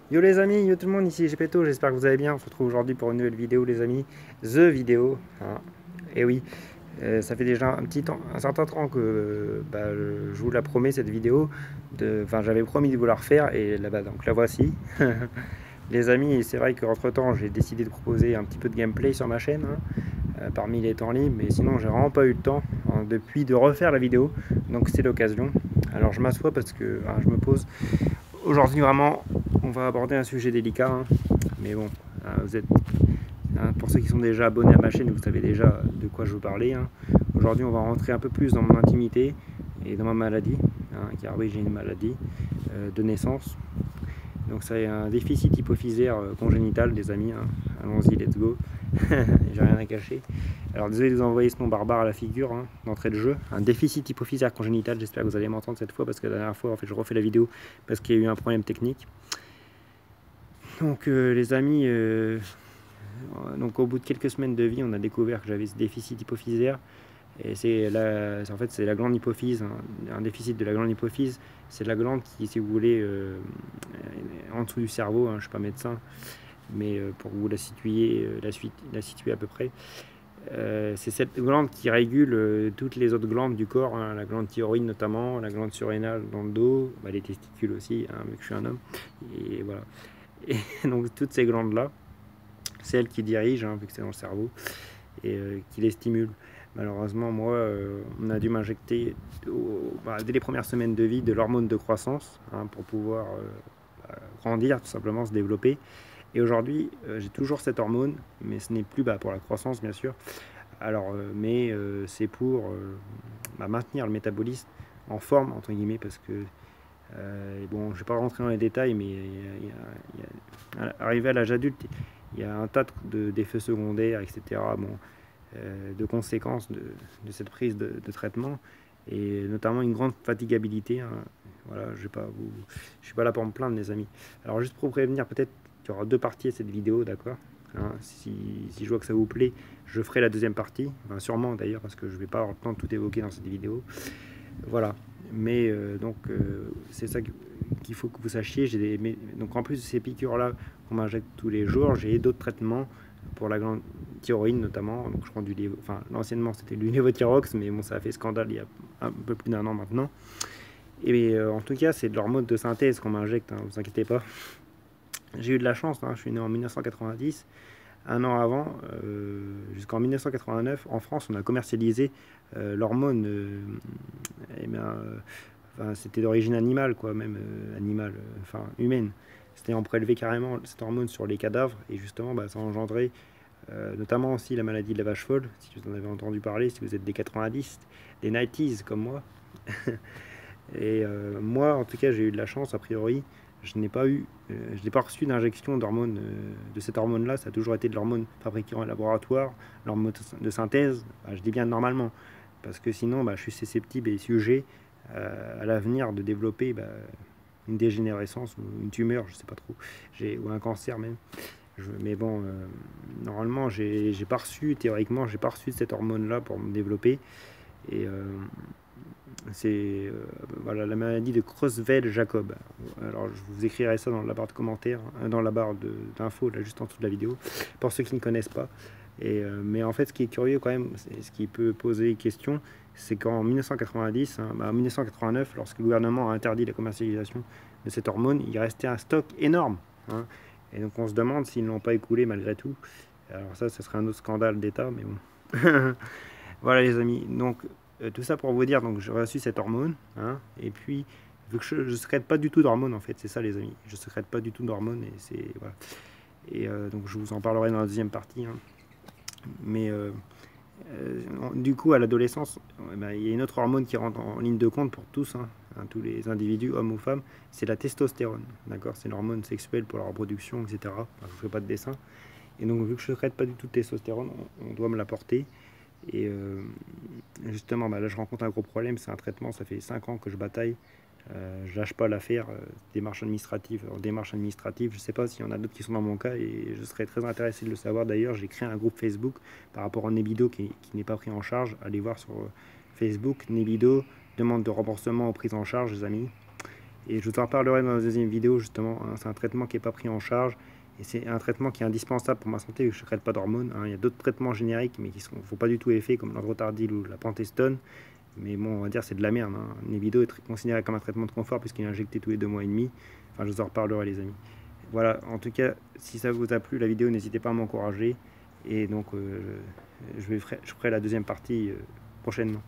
Yo les amis, yo tout le monde, ici Gepetto, j'espère que vous allez bien. On se retrouve aujourd'hui pour une nouvelle vidéo les amis. The vidéo, hein. Et oui, ça fait déjà un certain temps que je vous la promets cette vidéo. Enfin j'avais promis de vous la refaire et là-bas donc la voici. Les amis, c'est vrai qu'entre temps j'ai décidé de proposer un petit peu de gameplay sur ma chaîne, hein, parmi les temps libres, mais sinon j'ai vraiment pas eu le temps hein, depuis de refaire la vidéo. Donc c'est l'occasion. Alors je m'assois parce que hein, je me pose. Aujourd'hui, vraiment, on va aborder un sujet délicat, hein. Mais bon, vous êtes, hein, pour ceux qui sont déjà abonnés à ma chaîne, vous savez déjà de quoi je veux parler, hein. Aujourd'hui, on va rentrer un peu plus dans mon intimité et dans ma maladie, hein, car oui, j'ai une maladie de naissance. Donc, c'est un déficit hypophysaire congénital, des amis, hein. Allons-y, let's go. J'ai rien à cacher. Alors désolé de vous envoyer ce nom barbare à la figure, hein, d'entrée de jeu. Un déficit hypophysaire congénital, j'espère que vous allez m'entendre cette fois parce que la dernière fois en fait je refais la vidéo parce qu'il y a eu un problème technique. Donc les amis, donc au bout de quelques semaines de vie, on a découvert que j'avais ce déficit hypophysaire. Et en fait c'est la glande hypophyse, hein, un déficit de la glande hypophyse. C'est la glande qui, si vous voulez, en dessous du cerveau, hein, je ne suis pas médecin, mais pour que vous la situiez, la situer à peu près. C'est cette glande qui régule toutes les autres glandes du corps, hein, la glande thyroïde notamment, la glande surrénale dans le dos, les testicules aussi, hein, vu que je suis un homme. Et voilà. Et donc toutes ces glandes-là, c'est elles qui dirigent, hein, vu que c'est dans le cerveau, et qui les stimulent. Malheureusement, moi, on a dû m'injecter dès les premières semaines de vie de l'hormone de croissance, hein, pour pouvoir grandir, tout simplement, se développer. Et aujourd'hui, j'ai toujours cette hormone, mais ce n'est plus pour la croissance, bien sûr. Alors, mais c'est pour maintenir le métabolisme en forme, entre guillemets, parce que, bon, je ne vais pas rentrer dans les détails, mais arrivé à l'âge adulte, il y a un tas d'effets secondaires, etc., bon, de conséquences de cette prise de traitement, et notamment une grande fatigabilité, hein. Voilà, je ne suis pas là pour me plaindre, les amis. Alors, juste pour prévenir, peut-être qu'il y aura deux parties à cette vidéo, d'accord, hein, si je vois que ça vous plaît, je ferai la deuxième partie, enfin, sûrement d'ailleurs, parce que je ne vais pas avoir le temps de tout évoquer dans cette vidéo. Voilà, mais c'est ça qu'il faut que vous sachiez. Donc en plus de ces piqûres-là qu'on m'injecte tous les jours, j'ai d'autres traitements pour la glande thyroïde notamment. Donc je prends enfin anciennement c'était du lévothyrox, mais bon ça a fait scandale il y a un peu plus d'un an maintenant. Et en tout cas c'est de l'hormone de synthèse qu'on m'injecte, hein, vous inquiétez pas. J'ai eu de la chance, hein, je suis né en 1990. Un an avant, jusqu'en 1989, en France, on a commercialisé l'hormone, enfin, c'était d'origine animale, quoi, même animale, enfin humaine. C'était on prélevait carrément cette hormone sur les cadavres et justement, ça engendrait notamment aussi la maladie de la vache folle, si vous en avez entendu parler, si vous êtes des 90, des 90s comme moi. Et moi, en tout cas, j'ai eu de la chance, a priori. Je n'ai pas reçu d'injection d'hormones, de cette hormone-là. Ça a toujours été de l'hormone fabriquée en laboratoire, l'hormone de synthèse. Je dis bien normalement, parce que sinon, je suis susceptible et sujet à l'avenir de développer une dégénérescence ou une tumeur, je sais pas trop, ou un cancer même. Mais bon, normalement, théoriquement, j'ai pas reçu cette hormone-là pour me développer. Et c'est voilà, la maladie de Creutzfeldt-Jacob. Alors je vous écrirai ça dans la barre de commentaires, dans la barre d'infos, là juste en dessous de la vidéo, pour ceux qui ne connaissent pas. Mais en fait, ce qui est curieux quand même, ce qui peut poser question, c'est qu'en 1990, hein, en 1989, lorsque le gouvernement a interdit la commercialisation de cette hormone, il restait un stock énorme, hein. Et donc on se demande s'ils ne l'ont pas écoulé malgré tout. Alors ça serait un autre scandale d'État, mais bon. Voilà les amis, donc tout ça pour vous dire, donc j'ai reçu cette hormone, hein, et puis vu que je ne secrète pas du tout d'hormones en fait, c'est ça les amis, je ne secrète pas du tout d'hormones, et c'est voilà. Et donc je vous en parlerai dans la deuxième partie, hein. Mais du coup à l'adolescence, il y a une autre hormone qui rentre en ligne de compte pour tous, hein, tous les individus, hommes ou femmes, c'est la testostérone, d'accord, c'est l'hormone sexuelle pour la reproduction, etc. Je ne fais pas de dessin, et donc vu que je ne secrète pas du tout de testostérone, on doit me l'apporter. Et justement, là je rencontre un gros problème, c'est un traitement, ça fait 5 ans que je bataille, je lâche pas l'affaire, démarche administrative, je ne sais pas s'il y en a d'autres qui sont dans mon cas, et je serais très intéressé de le savoir. D'ailleurs, j'ai créé un groupe Facebook par rapport au Nebido qui n'est pas pris en charge. Allez voir sur Facebook, Nebido, demande de remboursement aux prises en charge, les amis. Et je vous en reparlerai dans la deuxième vidéo justement, hein. C'est un traitement qui n'est pas pris en charge. Et c'est un traitement qui est indispensable pour ma santé, je ne sécrète pas d'hormones, hein. Il y a d'autres traitements génériques, mais qui ne font pas du tout effet, comme l'androtardil ou la pentestone. Mais bon, on va dire c'est de la merde, hein. Nebido est considéré comme un traitement de confort, puisqu'il est injecté tous les 2 mois et demi. Enfin, je vous en reparlerai, les amis. Voilà, en tout cas, si ça vous a plu, la vidéo, n'hésitez pas à m'encourager. Et donc, je ferai la deuxième partie prochainement.